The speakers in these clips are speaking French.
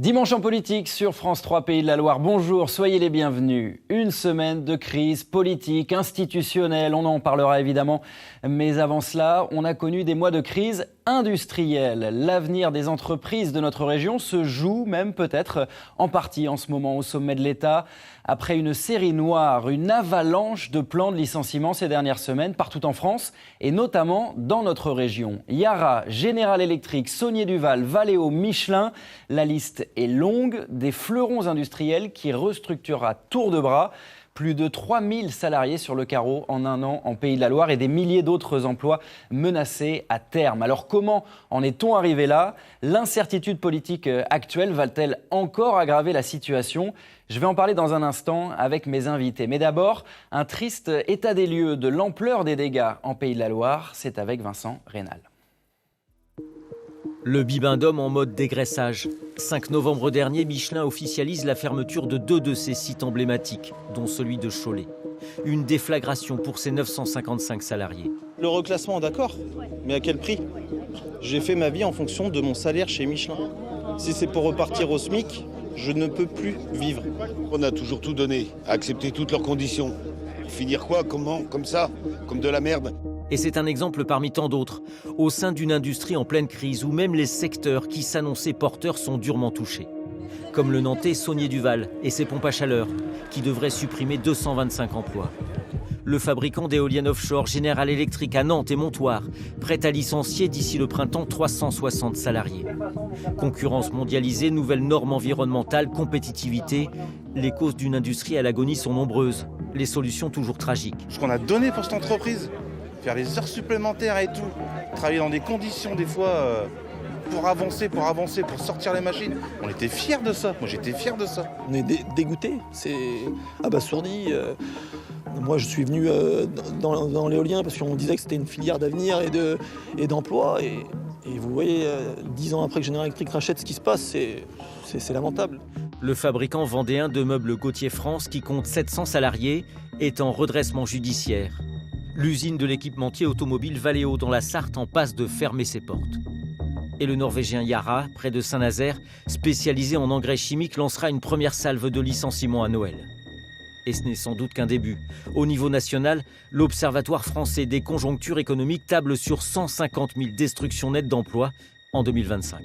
Dimanche en politique sur France 3 Pays de la Loire. Bonjour, soyez les bienvenus. Une semaine de crise politique, institutionnelle, on en parlera évidemment. Mais avant cela, on a connu des mois de crise industrielle. L'avenir des entreprises de notre région se joue même peut-être en partie en ce moment au sommet de l'État. Après une série noire, une avalanche de plans de licenciement ces dernières semaines partout en France et notamment dans notre région. Yara, General Electric, Saunier Duval, Valeo, Michelin, la liste est longue des fleurons industriels qui restructurent à tour de bras. Plus de 3000 salariés sur le carreau en un an en Pays de la Loire et des milliers d'autres emplois menacés à terme. Alors comment en est-on arrivé là ? L'incertitude politique actuelle va-t-elle encore aggraver la situation ? Je vais en parler dans un instant avec mes invités. Mais d'abord, un triste état des lieux de l'ampleur des dégâts en Pays de la Loire. C'est avec Vincent Rénal. Le Bibendum en mode dégraissage. 5 novembre dernier, Michelin officialise la fermeture de 2 de ses sites emblématiques, dont celui de Cholet. Une déflagration pour ses 955 salariés. Le reclassement, d'accord, mais à quel prix ? J'ai fait ma vie en fonction de mon salaire chez Michelin. Si c'est pour repartir au SMIC, je ne peux plus vivre. On a toujours tout donné, accepté toutes leurs conditions. Finir quoi ? Comment ? Comme ça ? Comme de la merde ? Et c'est un exemple parmi tant d'autres, au sein d'une industrie en pleine crise où même les secteurs qui s'annonçaient porteurs sont durement touchés. Comme le Nantais Saunier Duval et ses pompes à chaleur, qui devraient supprimer 225 emplois. Le fabricant d'éoliennes offshore General Electric à Nantes et Montoire, prêt à licencier d'ici le printemps 360 salariés. Concurrence mondialisée, nouvelles normes environnementales, compétitivité, les causes d'une industrie à l'agonie sont nombreuses, les solutions toujours tragiques. Ce qu'on a donné pour cette entreprise, faire les heures supplémentaires et tout, travailler dans des conditions des fois pour avancer, pour sortir les machines. On était fiers de ça, moi j'étais fier de ça. On est dégoûtés, c'est abasourdi. Moi je suis venu dans l'éolien parce qu'on disait que c'était une filière d'avenir et d'emploi. Et vous voyez, 10 ans après que General Electric rachète ce qui se passe, c'est lamentable. Le fabricant vendéen de meubles Gauthier France, qui compte 700 salariés, est en redressement judiciaire. L'usine de l'équipementier automobile Valeo dans la Sarthe en passe de fermer ses portes. Et le Norvégien Yara, près de Saint-Nazaire, spécialisé en engrais chimiques, lancera une première salve de licenciements à Noël. Et ce n'est sans doute qu'un début. Au niveau national, l'Observatoire français des conjonctures économiques table sur 150 000 destructions nettes d'emplois en 2025.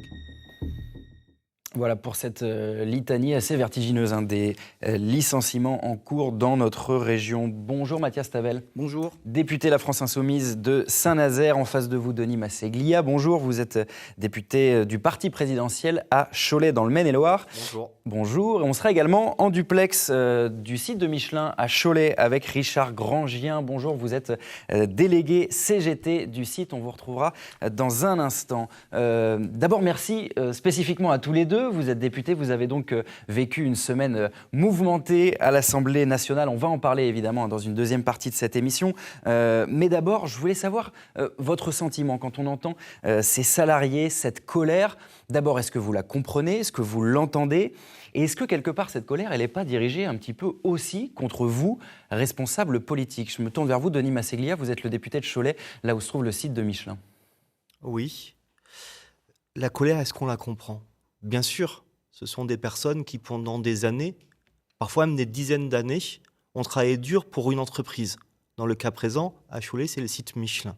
Voilà pour cette litanie assez vertigineuse des licenciements en cours dans notre région. Bonjour Mathias Tavel. Bonjour. Député La France Insoumise de Saint-Nazaire. En face de vous, Denis Masseglia. Bonjour, vous êtes député du parti présidentiel à Cholet dans le Maine-et-Loire. Bonjour. Bonjour. On sera également en duplex du site de Michelin à Cholet avec Richard Grangien. Bonjour, vous êtes délégué CGT du site. On vous retrouvera dans un instant. D'abord, merci spécifiquement à tous les deux. Vous êtes député, vous avez donc vécu une semaine mouvementée à l'Assemblée nationale. On va en parler évidemment dans une deuxième partie de cette émission. Mais d'abord, je voulais savoir votre sentiment quand on entend ces salariés, cette colère. D'abord, est-ce que vous la comprenez ? Est-ce que vous l'entendez ? Et est-ce que quelque part, cette colère, elle n'est pas dirigée un petit peu aussi contre vous, responsables politiques ? Je me tourne vers vous, Denis Masseglia, vous êtes le député de Cholet, là où se trouve le site de Michelin. Oui. La colère, est-ce qu'on la comprend ? Bien sûr, ce sont des personnes qui, pendant des années, parfois même des dizaines d'années, ont travaillé dur pour une entreprise. Dans le cas présent, à Cholet, c'est le site Michelin.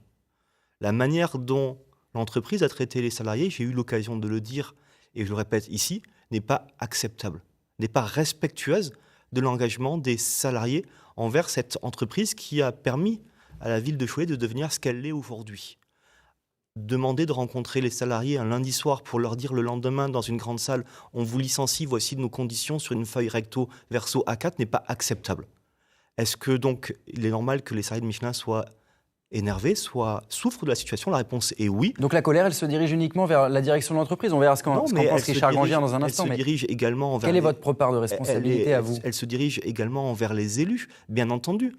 La manière dont l'entreprise a traité les salariés, j'ai eu l'occasion de le dire, et je le répète ici, n'est pas acceptable, n'est pas respectueuse de l'engagement des salariés envers cette entreprise qui a permis à la ville de Cholet de devenir ce qu'elle est aujourd'hui. Demander de rencontrer les salariés un lundi soir pour leur dire le lendemain dans une grande salle « on vous licencie, voici nos conditions » sur une feuille recto verso A4 n'est pas acceptable. Est-ce que donc il est normal que les salariés de Michelin soient énervés, souffrent de la situation ? La réponse est oui. Donc la colère, elle se dirige uniquement vers la direction de l'entreprise. On verra ce qu'en pense Richard Grangien dans un instant. Elle se dirige également envers quelle est votre part de responsabilité à vous ? Elle se dirige également envers les élus, bien entendu.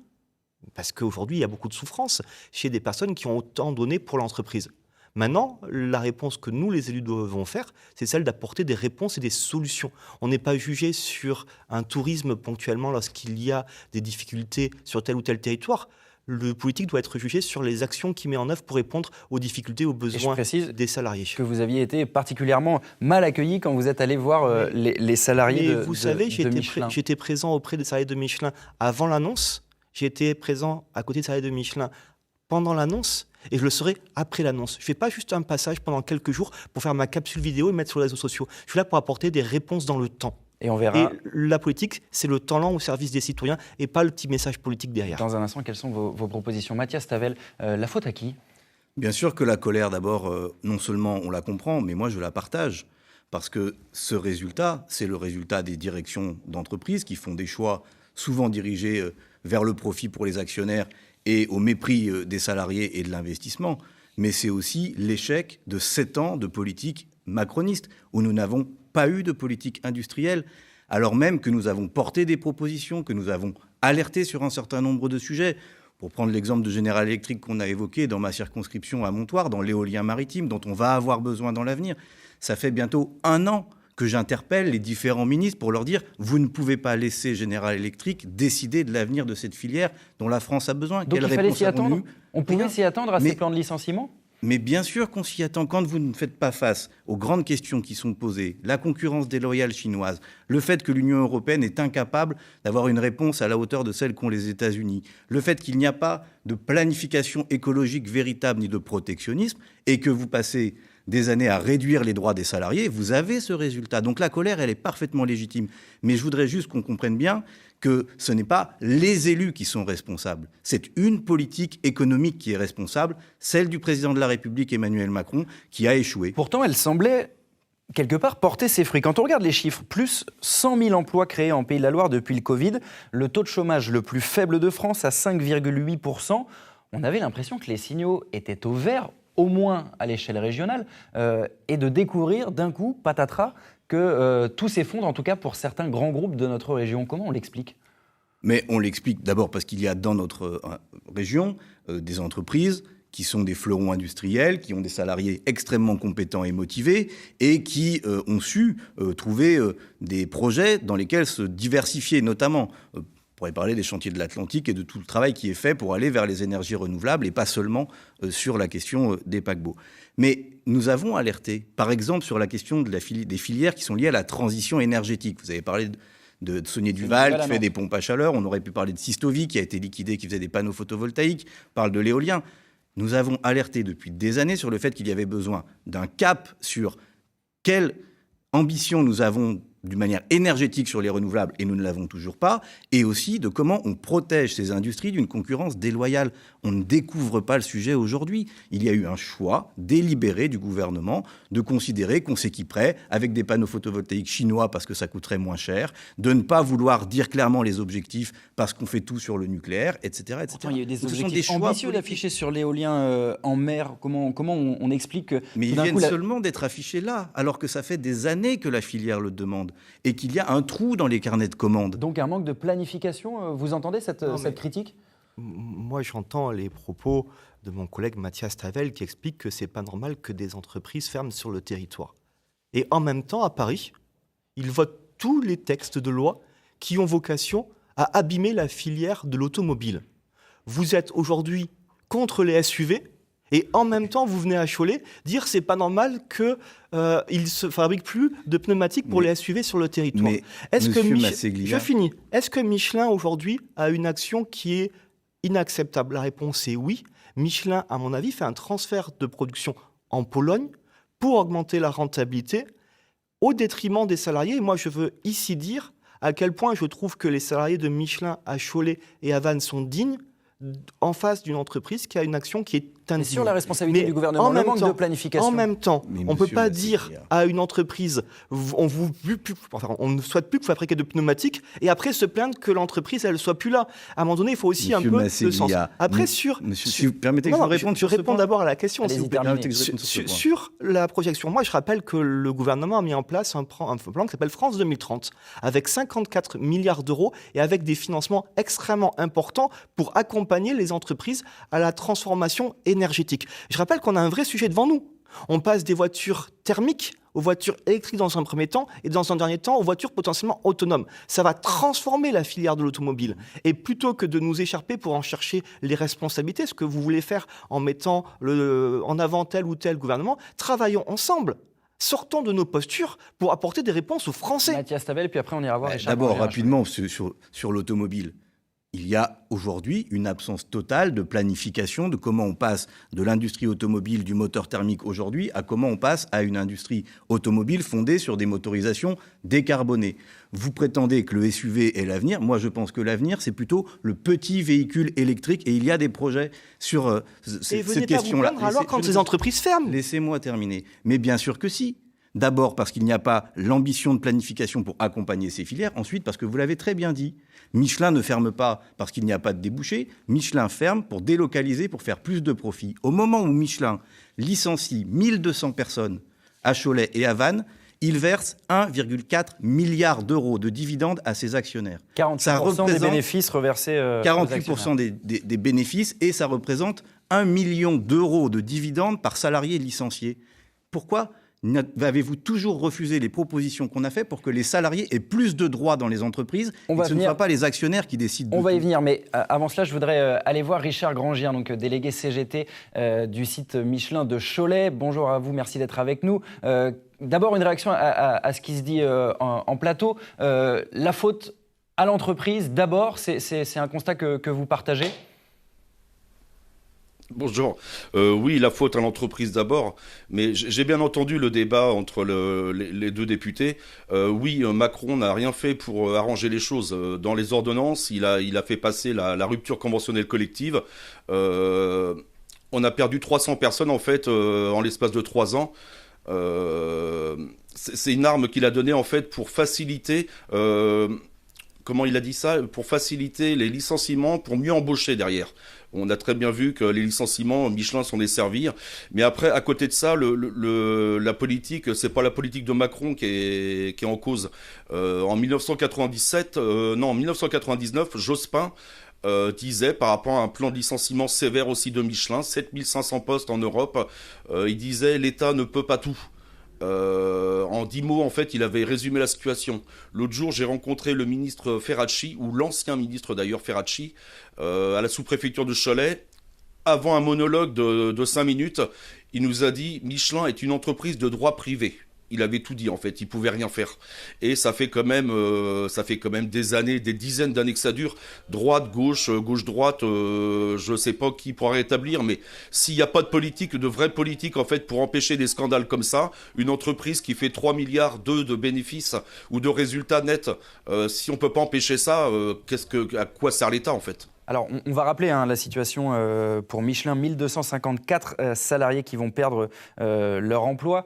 Parce qu'aujourd'hui, il y a beaucoup de souffrance chez des personnes qui ont autant donné pour l'entreprise. Maintenant, la réponse que nous, les élus, devons faire, c'est celle d'apporter des réponses et des solutions. On n'est pas jugé sur un tourisme ponctuellement lorsqu'il y a des difficultés sur tel ou tel territoire. Le politique doit être jugé sur les actions qu'il met en œuvre pour répondre aux difficultés, aux besoins des salariés. Que vous aviez été particulièrement mal accueilli quand vous êtes allé voir les salariés vous savez, Michelin. j'étais présent auprès des salariés de Michelin avant l'annonce, j'ai été présent à côté des salariés de Michelin pendant l'annonce, et je le serai après l'annonce. Je ne fais pas juste un passage pendant quelques jours pour faire ma capsule vidéo et mettre sur les réseaux sociaux. Je suis là pour apporter des réponses dans le temps. Et on verra. Et la politique, c'est le temps lent au service des citoyens et pas le petit message politique derrière. Dans un instant, quelles sont vos propositions? Mathias Tavel, la faute à qui? Bien sûr que la colère, d'abord, non seulement on la comprend, mais moi je la partage. Parce que ce résultat, c'est le résultat des directions d'entreprises qui font des choix souvent dirigés vers le profit pour les actionnaires et au mépris des salariés et de l'investissement. Mais c'est aussi l'échec de 7 ans de politique macroniste, où nous n'avons pas eu de politique industrielle, alors même que nous avons porté des propositions, que nous avons alerté sur un certain nombre de sujets. Pour prendre l'exemple de General Electric qu'on a évoqué dans ma circonscription à Montoire, dans l'éolien maritime, dont on va avoir besoin dans l'avenir, ça fait bientôt 1 an que j'interpelle les différents ministres pour leur dire « Vous ne pouvez pas laisser General Electric décider de l'avenir de cette filière dont la France a besoin. » Donc il fallait s'y attendre. On pouvait s'y attendre à ces plans de licenciement? Mais bien sûr qu'on s'y attend. Quand vous ne faites pas face aux grandes questions qui sont posées, la concurrence déloyale chinoise, le fait que l'Union européenne est incapable d'avoir une réponse à la hauteur de celle qu'ont les États-Unis, le fait qu'il n'y a pas de planification écologique véritable ni de protectionnisme, et que vous passez des années à réduire les droits des salariés, vous avez ce résultat. Donc la colère, elle est parfaitement légitime. Mais je voudrais juste qu'on comprenne bien que ce n'est pas les élus qui sont responsables. C'est une politique économique qui est responsable, celle du président de la République, Emmanuel Macron, qui a échoué. Pourtant, elle semblait, quelque part, porter ses fruits. Quand on regarde les chiffres, plus 100 000 emplois créés en Pays de la Loire depuis le Covid, le taux de chômage le plus faible de France à 5,8%, on avait l'impression que les signaux étaient au vert, au moins à l'échelle régionale, et de découvrir d'un coup, patatras, que tout s'effondre, en tout cas pour certains grands groupes de notre région. Comment on l'explique? Mais on l'explique d'abord parce qu'il y a dans notre région des entreprises qui sont des fleurons industriels, qui ont des salariés extrêmement compétents et motivés, et qui ont su trouver des projets dans lesquels se diversifier, notamment. On pourrait parler des chantiers de l'Atlantique et de tout le travail qui est fait pour aller vers les énergies renouvelables et pas seulement sur la question des paquebots. Mais nous avons alerté, par exemple, sur la question des filières qui sont liées à la transition énergétique. Vous avez parlé de Saunier Duval qui fait des pompes à chaleur. On aurait pu parler de Sistovi qui a été liquidé, qui faisait des panneaux photovoltaïques. On parle de l'éolien. Nous avons alerté depuis des années sur le fait qu'il y avait besoin d'un cap sur quelle ambition nous avons d'une manière énergétique sur les renouvelables, et nous ne l'avons toujours pas, et aussi de comment on protège ces industries d'une concurrence déloyale. On ne découvre pas le sujet aujourd'hui. Il y a eu un choix délibéré du gouvernement de considérer qu'on s'équiperait avec des panneaux photovoltaïques chinois parce que ça coûterait moins cher, de ne pas vouloir dire clairement les objectifs parce qu'on fait tout sur le nucléaire, etc. etc. Pourtant, il y a eu des objectifs ambitieux d'afficher sur l'éolien en mer. Comment on explique que... Mais ils viennent seulement d'être affichés là, alors que ça fait des années que la filière le demande. Et qu'il y a un trou dans les carnets de commandes. Donc un manque de planification, vous entendez cette critique? Moi, j'entends les propos de mon collègue Mathias Tavel qui explique que c'est pas normal que des entreprises ferment sur le territoire. Et en même temps, à Paris, ils votent tous les textes de loi qui ont vocation à abîmer la filière de l'automobile. Vous êtes aujourd'hui contre les SUV, et en même temps, vous venez à Cholet dire c'est pas normal qu'il ne se fabrique plus de pneumatiques pour les SUV sur le territoire. Mais je finis. Est-ce que Michelin aujourd'hui a une action qui est inacceptable? La réponse est oui. Michelin, à mon avis, fait un transfert de production en Pologne pour augmenter la rentabilité au détriment des salariés. Et moi, je veux ici dire à quel point je trouve que les salariés de Michelin à Cholet et à Vannes sont dignes en face d'une entreprise qui a une action qui est indigne. Sur la responsabilité du gouvernement, le manque de planification. En même temps, on ne peut pas dire à une entreprise on ne souhaite plus que vous fabriquez de pneumatiques et après se plaindre que l'entreprise elle soit plus là. À un moment donné, il faut aussi un peu de sens. Après, permettez que je vous réponde sur ce point. Je réponds d'abord à la question. Sur la projection, moi je rappelle que le gouvernement a mis en place un plan qui s'appelle France 2030 avec 54 milliards d'euros et avec des financements extrêmement importants pour accompagner les entreprises à la transformation énergétique. Je rappelle qu'on a un vrai sujet devant nous. On passe des voitures thermiques aux voitures électriques dans un premier temps et dans un dernier temps aux voitures potentiellement autonomes. Ça va transformer la filière de l'automobile. Et plutôt que de nous écharper pour en chercher les responsabilités, ce que vous voulez faire en mettant en avant tel ou tel gouvernement, travaillons ensemble. Sortons de nos postures pour apporter des réponses aux Français. Mathias Tavel, puis après on ira voir Richard. D'abord, rapidement, sur l'automobile. Il y a aujourd'hui une absence totale de planification de comment on passe de l'industrie automobile du moteur thermique aujourd'hui à comment on passe à une industrie automobile fondée sur des motorisations décarbonées. Vous prétendez que le SUV est l'avenir. Moi, je pense que l'avenir, c'est plutôt le petit véhicule électrique. Et il y a des projets sur cette question-là. Vous alors quand ces entreprises ferment. Laissez-moi terminer. Mais bien sûr que si. D'abord parce qu'il n'y a pas l'ambition de planification pour accompagner ces filières. Ensuite parce que vous l'avez très bien dit, Michelin ne ferme pas parce qu'il n'y a pas de débouchés. Million ferme pour délocaliser, pour faire plus de profit. Au moment où Michelin licencie 1200 personnes à Cholet et à Vannes, il verse 1,4 milliard d'euros de dividendes à ses actionnaires. 48% des bénéfices reversés 48% des bénéfices, et ça représente 1 million d'euros de dividendes par salarié licencié. Pourquoi avez-vous toujours refusé les propositions qu'on a faites pour que les salariés aient plus de droits dans les entreprises et que ce ne soient pas les actionnaires qui décident de tout? On va y venir, mais avant cela, je voudrais aller voir Richard Grangien, donc délégué CGT du site Michelin de Cholet. Bonjour à vous, merci d'être avec nous. D'abord, une réaction à ce qui se dit en plateau. La faute à l'entreprise, d'abord, c'est un constat que vous partagez ? Bonjour. Oui, la faute à l'entreprise d'abord, mais j'ai bien entendu le débat entre les deux députés. Oui, Macron n'a rien fait pour arranger les choses. Dans les ordonnances, il a fait passer la rupture conventionnelle collective. On a perdu 300 personnes en fait en l'espace de 3 ans. C'est une arme qu'il a donnée en fait pour faciliter... comment il a dit ça ? Pour faciliter les licenciements, pour mieux embaucher derrière. On a très bien vu que les licenciements, Michelin s'en est servi. Mais après, à côté de ça, la politique, c'est pas la politique de Macron qui est en cause. En 1999, Jospin disait, par rapport à un plan de licenciement sévère aussi de Michelin, 7500 postes en Europe, il disait « l'État ne peut pas tout ». En 10 mots, en fait, il avait résumé la situation. L'autre jour, j'ai rencontré le ministre Ferracci, ou l'ancien ministre d'ailleurs Ferracci, à la sous-préfecture de Cholet. Avant un monologue de 5 minutes, il nous a dit « Michelin est une entreprise de droit privé ». Il avait tout dit en fait, il pouvait rien faire. Et ça fait quand même des années, des dizaines d'années que ça dure. Droite, gauche, gauche-droite, je sais pas qui pourra rétablir, mais s'il n'y a pas de politique, de vraie politique en fait pour empêcher des scandales comme ça, une entreprise qui fait 3 milliards de bénéfices ou de résultats nets, si on peut pas empêcher ça, à quoi sert l'État en fait ? Alors, on va rappeler la situation pour Michelin, 1254 salariés qui vont perdre leur emploi.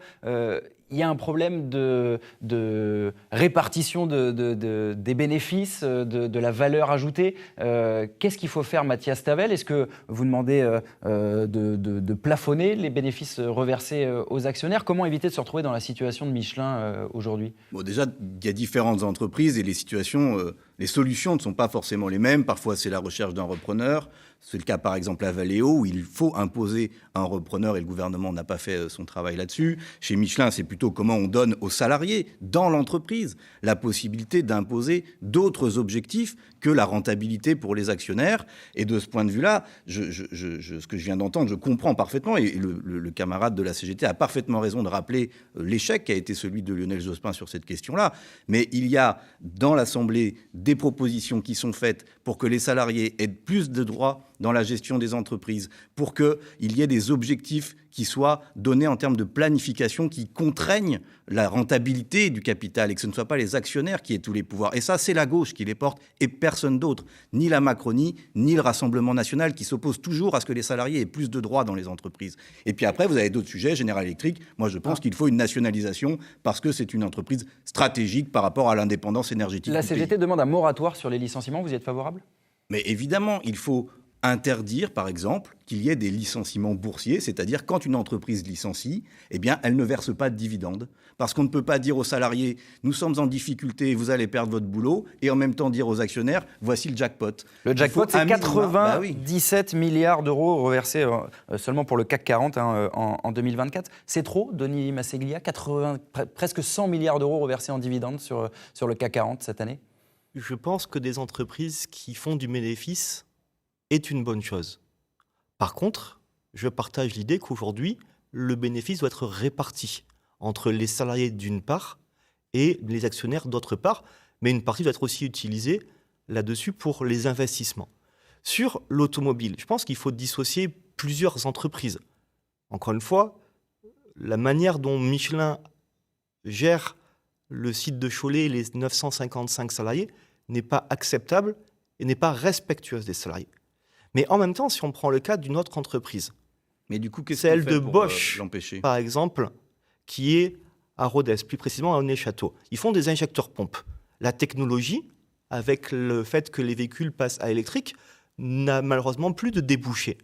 Il y a un problème de répartition des bénéfices, de la valeur ajoutée. Qu'est-ce qu'il faut faire, Mathias Tavel ? Est-ce que vous demandez de plafonner les bénéfices reversés aux actionnaires ? Comment éviter de se retrouver dans la situation de Michelin aujourd'hui ? Bon, déjà, il y a différentes entreprises et les situations, les solutions ne sont pas forcément les mêmes. Parfois, c'est la recherche d'un repreneur. C'est le cas, par exemple, à Valeo, où il faut imposer un repreneur et le gouvernement n'a pas fait son travail là-dessus. Chez Michelin, c'est plutôt comment on donne aux salariés, dans l'entreprise, la possibilité d'imposer d'autres objectifs que la rentabilité pour les actionnaires. Et de ce point de vue-là, ce que je viens d'entendre, je comprends parfaitement, et le camarade de la CGT a parfaitement raison de rappeler l'échec qui a été celui de Lionel Jospin sur cette question-là. Mais il y a, dans l'Assemblée, des propositions qui sont faites pour que les salariés aient plus de droits dans la gestion des entreprises, pour qu'il y ait des objectifs qui soient donnés en termes de planification qui contraignent la rentabilité du capital et que ce ne soient pas les actionnaires qui aient tous les pouvoirs. Et ça, c'est la gauche qui les porte et personne d'autre, ni la Macronie, ni le Rassemblement national qui s'oppose toujours à ce que les salariés aient plus de droits dans les entreprises. Et puis après, vous avez d'autres sujets, General Electric. Moi, je pense qu'il faut une nationalisation parce que c'est une entreprise stratégique par rapport à l'indépendance énergétique. La CGT demande un moratoire sur les licenciements. Vous y êtes favorable ? Mais évidemment, il faut interdire, par exemple, qu'il y ait des licenciements boursiers, c'est-à-dire quand une entreprise licencie, eh bien, elle ne verse pas de dividendes. Parce qu'on ne peut pas dire aux salariés, nous sommes en difficulté, vous allez perdre votre boulot, et en même temps dire aux actionnaires, voici le jackpot. Le jackpot, c'est 97 oui. milliards d'euros reversés seulement pour le CAC 40 en 2024. C'est trop, Denis Masseglia, presque 100 milliards d'euros reversés en dividendes sur le CAC 40 cette année? Je pense que des entreprises qui font du bénéfice est une bonne chose. Par contre, je partage l'idée qu'aujourd'hui, le bénéfice doit être réparti entre les salariés d'une part et les actionnaires d'autre part, mais une partie doit être aussi utilisée là-dessus pour les investissements. Sur l'automobile, je pense qu'il faut dissocier plusieurs entreprises. Encore une fois, la manière dont Michelin gère le site de Cholet et les 955 salariés n'est pas acceptable et n'est pas respectueuse des salariés. Mais en même temps, si on prend le cas d'une autre entreprise, mais du coup, celle de Bosch, par exemple, qui est à Rodez, plus précisément à Aulnay-Château. Ils font des injecteurs-pompes. La technologie, avec le fait que les véhicules passent à électrique, n'a malheureusement plus de débouchés.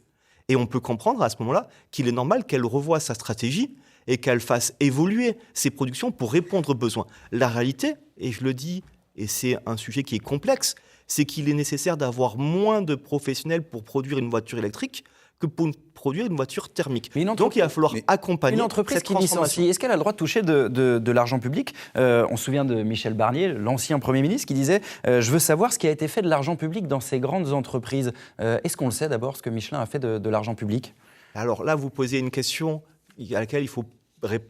Et on peut comprendre à ce moment-là qu'il est normal qu'elle revoie sa stratégie et qu'elle fasse évoluer ses productions pour répondre aux besoins. La réalité, et je le dis, et c'est un sujet qui est complexe, c'est qu'il est nécessaire d'avoir moins de professionnels pour produire une voiture électrique que pour produire une voiture thermique. Donc il va falloir accompagner une entreprise cette qui licencie. Est-ce qu'elle a le droit de toucher de l'argent public? On se souvient de Michel Barnier, l'ancien Premier ministre, qui disait « Je veux savoir ce qui a été fait de l'argent public dans ces grandes entreprises ». Est-ce qu'on le sait d'abord, ce que Michelin a fait de l'argent public? Alors là, vous posez une question à laquelle il faut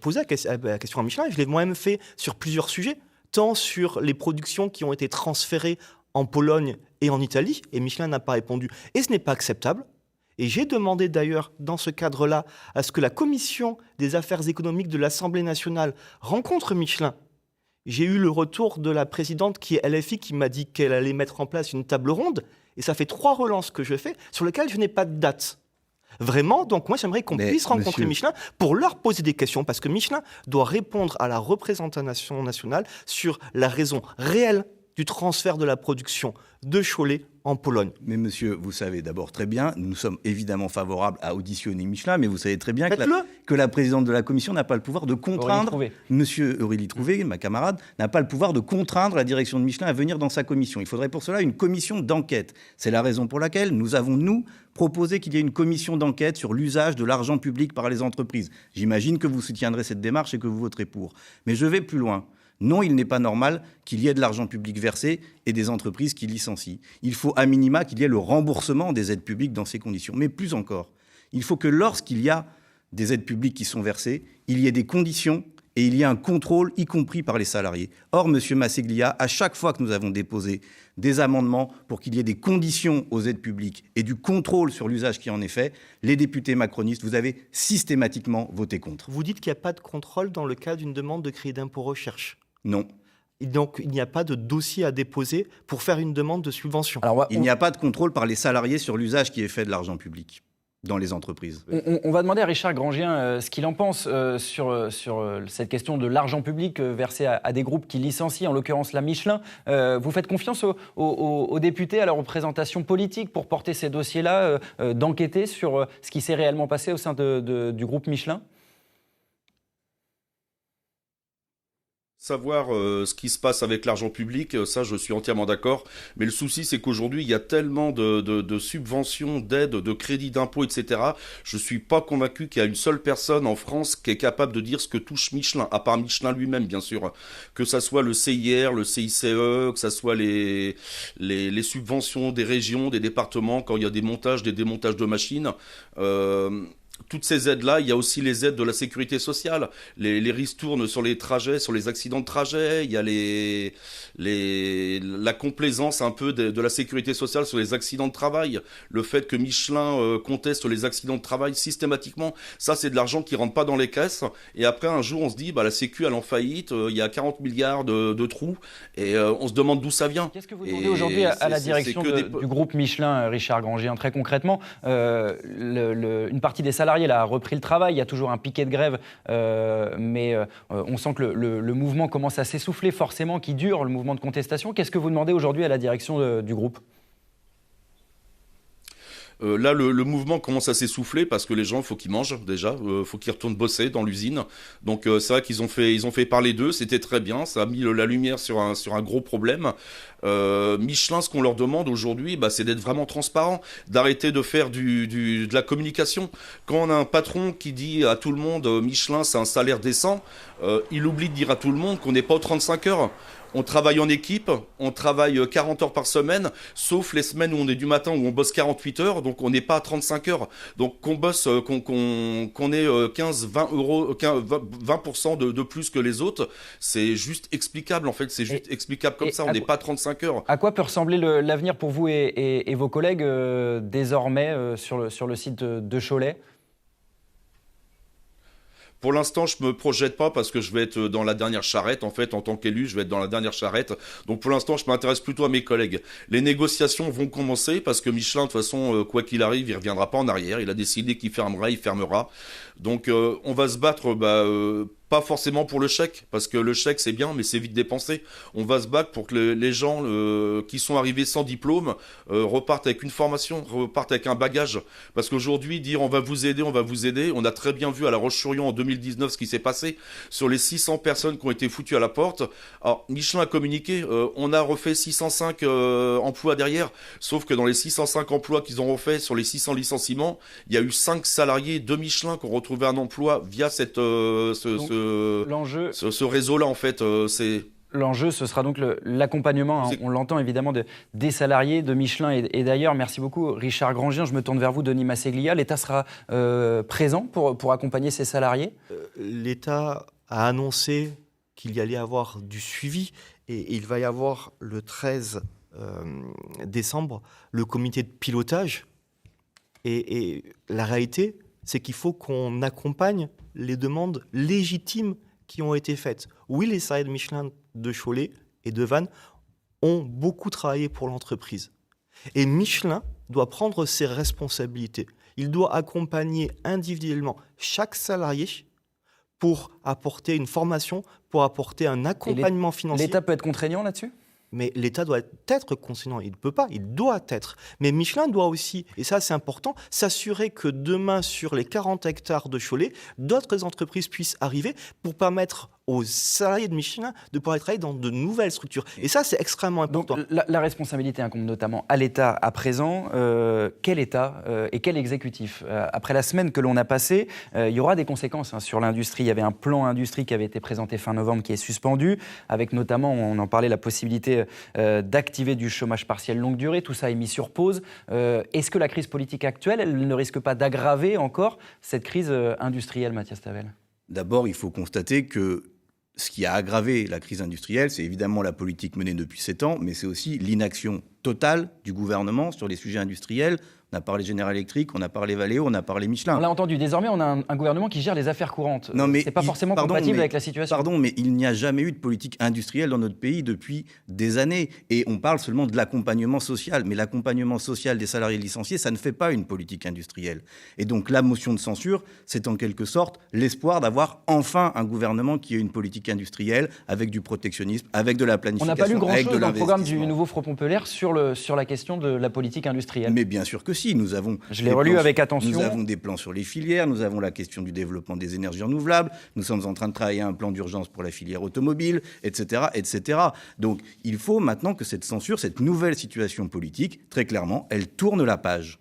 poser la question à Michelin. Je l'ai moi-même fait sur plusieurs sujets, tant sur les productions qui ont été transférées en Pologne et en Italie, et Michelin n'a pas répondu. Et ce n'est pas acceptable. Et j'ai demandé d'ailleurs, dans ce cadre-là, à ce que la commission des affaires économiques de l'Assemblée nationale rencontre Michelin. J'ai eu le retour de la présidente qui est LFI, qui m'a dit qu'elle allait mettre en place une table ronde, et ça fait 3 relances que je fais, sur lesquelles je n'ai pas de date. Vraiment, donc moi j'aimerais qu'on puisse rencontrer Michelin pour leur poser des questions, parce que Michelin doit répondre à la représentation nationale sur la raison réelle du transfert de la production de Cholet en Pologne. Mais monsieur, vous savez d'abord très bien, nous sommes évidemment favorables à auditionner Michelin, mais vous savez très bien que la présidente de la commission n'a pas le pouvoir de contraindre, monsieur Aurélie Trouvé, ma camarade, n'a pas le pouvoir de contraindre la direction de Michelin à venir dans sa commission. Il faudrait pour cela une commission d'enquête. C'est la raison pour laquelle nous avons, proposé qu'il y ait une commission d'enquête sur l'usage de l'argent public par les entreprises. J'imagine que vous soutiendrez cette démarche et que vous voterez pour. Mais je vais plus loin. Non, il n'est pas normal qu'il y ait de l'argent public versé et des entreprises qui licencient. Il faut à minima qu'il y ait le remboursement des aides publiques dans ces conditions. Mais plus encore, il faut que lorsqu'il y a des aides publiques qui sont versées, il y ait des conditions et il y ait un contrôle, y compris par les salariés. Or, M. Masseglia, à chaque fois que nous avons déposé des amendements pour qu'il y ait des conditions aux aides publiques et du contrôle sur l'usage qui en est fait, les députés macronistes, vous avez systématiquement voté contre. Vous dites qu'il n'y a pas de contrôle dans le cas d'une demande de crédit d'impôt recherche? Non. Donc, il n'y a pas de dossier à déposer pour faire une demande de subvention. Alors, il n'y a pas de contrôle par les salariés sur l'usage qui est fait de l'argent public dans les entreprises. On va demander à Richard Grangien ce qu'il en pense sur cette question de l'argent public versé à des groupes qui licencient, en l'occurrence la Michelin. Vous faites confiance aux députés, à la représentation politique pour porter ces dossiers-là, d'enquêter sur ce qui s'est réellement passé au sein du groupe Michelin ? Savoir ce qui se passe avec l'argent public, ça je suis entièrement d'accord, mais le souci c'est qu'aujourd'hui il y a tellement de subventions, d'aides, de crédits d'impôts, etc. Je suis pas convaincu qu'il y a une seule personne en France qui est capable de dire ce que touche Michelin, à part Michelin lui-même bien sûr, que ça soit le CIR, le CICE, que ça soit les subventions des régions, des départements, quand il y a des montages, des démontages de machines. Toutes ces aides-là, il y a aussi les aides de la sécurité sociale. Les ristournes sur les trajets, sur les accidents de trajet. Il y a la complaisance un peu de la sécurité sociale sur les accidents de travail. Le fait que Michelin conteste les accidents de travail systématiquement, ça c'est de l'argent qui rentre pas dans les caisses. Et après un jour on se dit, la Sécu elle est en faillite, il y a 40 milliards de trous et on se demande d'où ça vient. Qu'est-ce que vous demandez aujourd'hui à la direction du groupe Michelin, Richard Grangien, très concrètement une partie des salariés a repris le travail, il y a toujours un piquet de grève, mais on sent que le mouvement commence à s'essouffler forcément, qui dure, le mouvement de contestation. Qu'est-ce que vous demandez aujourd'hui à la direction du groupe ? Là, le mouvement commence à s'essouffler parce que les gens, il faut qu'ils mangent déjà, faut qu'ils retournent bosser dans l'usine. Donc c'est vrai qu'ils ont fait parler d'eux, c'était très bien, ça a mis la lumière sur un gros problème. Michelin, ce qu'on leur demande aujourd'hui, c'est d'être vraiment transparent, d'arrêter de faire de la communication. Quand on a un patron qui dit à tout le monde Michelin, c'est un salaire décent, il oublie de dire à tout le monde qu'on n'est pas aux 35 heures. On travaille en équipe, on travaille 40 heures par semaine, sauf les semaines où on est du matin où on bosse 48 heures, donc on n'est pas à 35 heures. Donc qu'on bosse, qu'on ait 15, 20 euros, 20% de plus que les autres, c'est juste explicable en fait, c'est juste explicable comme ça, on n'est pas à 35 heures. À quoi peut ressembler l'avenir pour vous et vos collègues désormais sur le site de Cholet ? Pour l'instant, je me projette pas parce que je vais être dans la dernière charrette. En fait, en tant qu'élu, je vais être dans la dernière charrette. Donc, pour l'instant, je m'intéresse plutôt à mes collègues. Les négociations vont commencer parce que Michelin, de toute façon, quoi qu'il arrive, il reviendra pas en arrière. Il a décidé qu'il fermera, il fermera. Donc, on va se battre, pas forcément pour le chèque, parce que le chèque c'est bien, mais c'est vite dépensé. On va se battre pour que les gens qui sont arrivés sans diplôme repartent avec une formation, repartent avec un bagage. Parce qu'aujourd'hui, dire on va vous aider, on a très bien vu à La Roche-sur-Yon en 2019 ce qui s'est passé. Sur les 600 personnes qui ont été foutues à la porte, alors Michelin a communiqué, on a refait 605 emplois derrière, sauf que dans les 605 emplois qu'ils ont refait, sur les 600 licenciements, il y a eu 5 salariés de Michelin qui ont retrouvé un emploi via ce réseau-là, en fait, c'est... L'enjeu, ce sera donc l'accompagnement, on l'entend évidemment, des salariés de Michelin et d'ailleurs. Merci beaucoup, Richard Grangien. Je me tourne vers vous, Denis Masseglia. L'État sera présent pour accompagner ces salariés ? L'État a annoncé qu'il y allait avoir du suivi et il va y avoir le 13 décembre le comité de pilotage. Et la réalité, c'est qu'il faut qu'on accompagne les demandes légitimes qui ont été faites. Oui, les salariés de Michelin de Cholet et de Vannes ont beaucoup travaillé pour l'entreprise. Et Michelin doit prendre ses responsabilités. Il doit accompagner individuellement chaque salarié pour apporter une formation, pour apporter un accompagnement financier. L'État peut être contraignant là-dessus ? Mais l'État doit être conciliant. Il ne peut pas, il doit être. Mais Michelin doit aussi, et ça c'est important, s'assurer que demain, sur les 40 hectares de Cholet, d'autres entreprises puissent arriver pour permettre aux salariés de Michelin de pouvoir travailler dans de nouvelles structures. Et ça, c'est extrêmement important. Donc, la responsabilité incombe notamment à l'État à présent. Quel État et quel exécutif ? Après la semaine que l'on a passée, il y aura des conséquences sur l'industrie. Il y avait un plan industrie qui avait été présenté fin novembre qui est suspendu, avec notamment, on en parlait, la possibilité d'activer du chômage partiel longue durée. Tout ça est mis sur pause. Est-ce que la crise politique actuelle, elle ne risque pas d'aggraver encore cette crise industrielle, Mathias Tavel ? D'abord, il faut constater que ce qui a aggravé la crise industrielle, c'est évidemment la politique menée depuis 7 ans, mais c'est aussi l'inaction totale du gouvernement sur les sujets industriels. On a parlé General Electric, on a parlé Valeo, on a parlé Michelin. On l'a entendu, désormais on a un gouvernement qui gère les affaires courantes. Ce n'est pas forcément compatible avec la situation. Pardon, mais il n'y a jamais eu de politique industrielle dans notre pays depuis des années. Et on parle seulement de l'accompagnement social. Mais l'accompagnement social des salariés licenciés, ça ne fait pas une politique industrielle. Et donc la motion de censure, c'est en quelque sorte l'espoir d'avoir enfin un gouvernement qui ait une politique industrielle avec du protectionnisme, avec de la planification. On n'a pas lu grand-chose dans le programme du nouveau Front Populaire sur la question de la politique industrielle. Mais bien sûr que si, nous avons... Je l'ai relu avec attention. Nous avons des plans sur les filières, nous avons la question du développement des énergies renouvelables, nous sommes en train de travailler un plan d'urgence pour la filière automobile, etc., etc. Donc il faut maintenant que cette censure, cette nouvelle situation politique, très clairement, elle tourne la page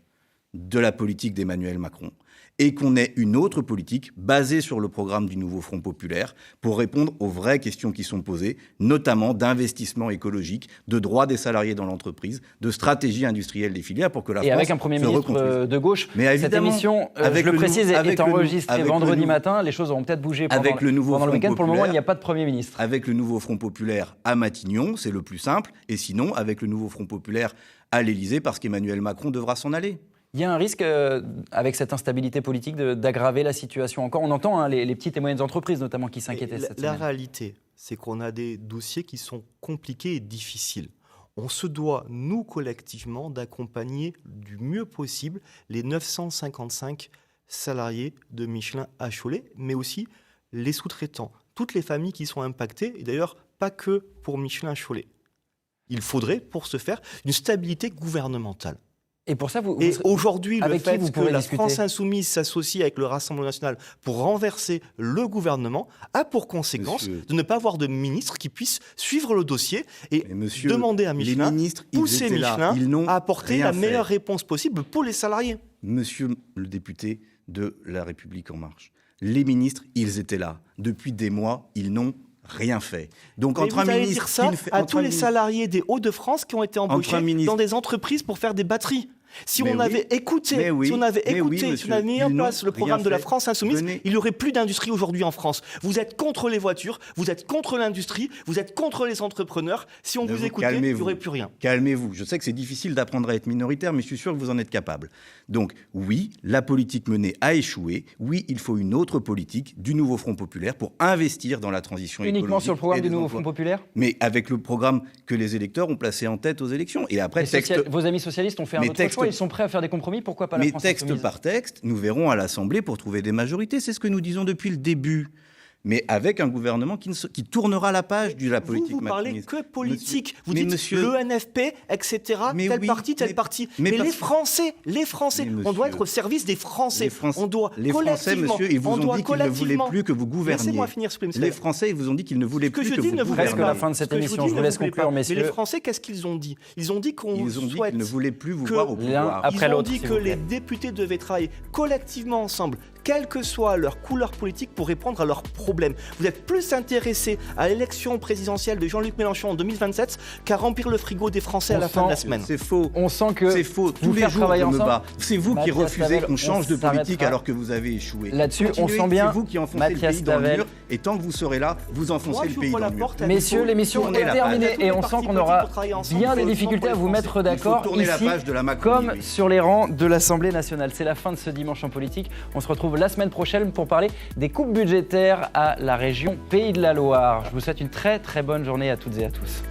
de la politique d'Emmanuel Macron et qu'on ait une autre politique basée sur le programme du nouveau Front Populaire pour répondre aux vraies questions qui sont posées, notamment d'investissement écologique, de droits des salariés dans l'entreprise, de stratégie industrielle des filières pour que la France se reconstruise. Et avec un Premier ministre de gauche, cette émission, je le précise, est enregistrée vendredi matin. Les choses auront peut-être bougé pendant le week-end. Pour le moment, il n'y a pas de Premier ministre. Avec le nouveau Front Populaire à Matignon, c'est le plus simple. Et sinon, avec le nouveau Front Populaire à l'Élysée, parce qu'Emmanuel Macron devra s'en aller. Il y a un risque, avec cette instabilité politique, d'aggraver la situation encore. On entend les petites et moyennes entreprises, notamment, qui s'inquiétaient cette semaine. La réalité, c'est qu'on a des dossiers qui sont compliqués et difficiles. On se doit, nous, collectivement, d'accompagner du mieux possible les 955 salariés de Michelin à Cholet, mais aussi les sous-traitants, toutes les familles qui sont impactées, et d'ailleurs, pas que pour Michelin à Cholet. Il faudrait, pour ce faire, une stabilité gouvernementale. Et pour ça, Et aujourd'hui, le avec qui fait vous que pourrez la discuter France insoumise s'associe avec le Rassemblement national pour renverser le gouvernement a pour conséquence de ne pas avoir de ministre qui puisse suivre le dossier et demander à Michelin, pousser Michelin à apporter la meilleure réponse possible pour les salariés. Monsieur le député de La République En Marche, les ministres, ils étaient là. Depuis des mois, ils n'ont rien fait. Donc mais vous allez dire ça à tous les salariés des Hauts-de-France qui ont été embauchés dans des entreprises pour faire des batteries. Si on avait écouté, si on avait mis en place le programme de la France insoumise, il n'y aurait plus d'industrie aujourd'hui en France. Vous êtes contre les voitures, vous êtes contre l'industrie, vous êtes contre les entrepreneurs. Si on vous écoutait, il n'y aurait plus rien. Calmez-vous. Je sais que c'est difficile d'apprendre à être minoritaire, mais je suis sûr que vous en êtes capable. Donc oui, la politique menée a échoué. Oui, il faut une autre politique du nouveau Front populaire pour investir dans la transition écologique. Uniquement sur le programme du nouveau Front populaire ? Mais avec le programme que les électeurs ont placé en tête aux élections. Et après, vos amis socialistes ont fait un autre choix. Ils sont prêts à faire des compromis, pourquoi pas la France insoumise ? Mais texte par texte, nous verrons à l'Assemblée pour trouver des majorités. C'est ce que nous disons depuis le début. Mais avec un gouvernement qui tournera la page de la politique macroniste. Vous parlez que politique. Vous dites l'ENFP, etc., tel parti. Mais les Français, on doit être au service des Français. On doit les Français, monsieur, ils vous ont dit qu'ils ne voulaient plus que vous gouverniez. Laissez-moi finir, s'il vous plaît. Les Français, ils vous ont dit qu'ils ne voulaient plus que vous gouverniez. Presque la fin de cette émission, je vous laisse conclure, messieurs. Mais les Français, qu'est-ce qu'ils ont dit ? Ils ont dit qu'ils ne voulaient plus vous voir au pouvoir. Ils ont dit que les députés devaient travailler collectivement ensemble, quelle que soit leur couleur politique, pour répondre à leurs problèmes. Vous êtes plus intéressés à l'élection présidentielle de Jean-Luc Mélenchon en 2027 qu'à remplir le frigo des Français à la fin de la semaine. C'est faux. On sent que c'est faux. Tous les jours, je me bats. C'est vous qui refusez qu'on change de politique alors que vous avez échoué. Là-dessus, on sent bien. C'est vous qui enfoncez le pays dans le mur. Et tant que vous serez là, vous enfoncez le pays dans le mur. Messieurs, l'émission est terminée et on sent qu'on aura bien des difficultés à vous mettre d'accord ici, comme sur les rangs de l'Assemblée nationale. C'est la fin de ce dimanche en politique. On se retrouve la semaine prochaine pour parler des coupes budgétaires à la région Pays de la Loire. Je vous souhaite une très très bonne journée à toutes et à tous.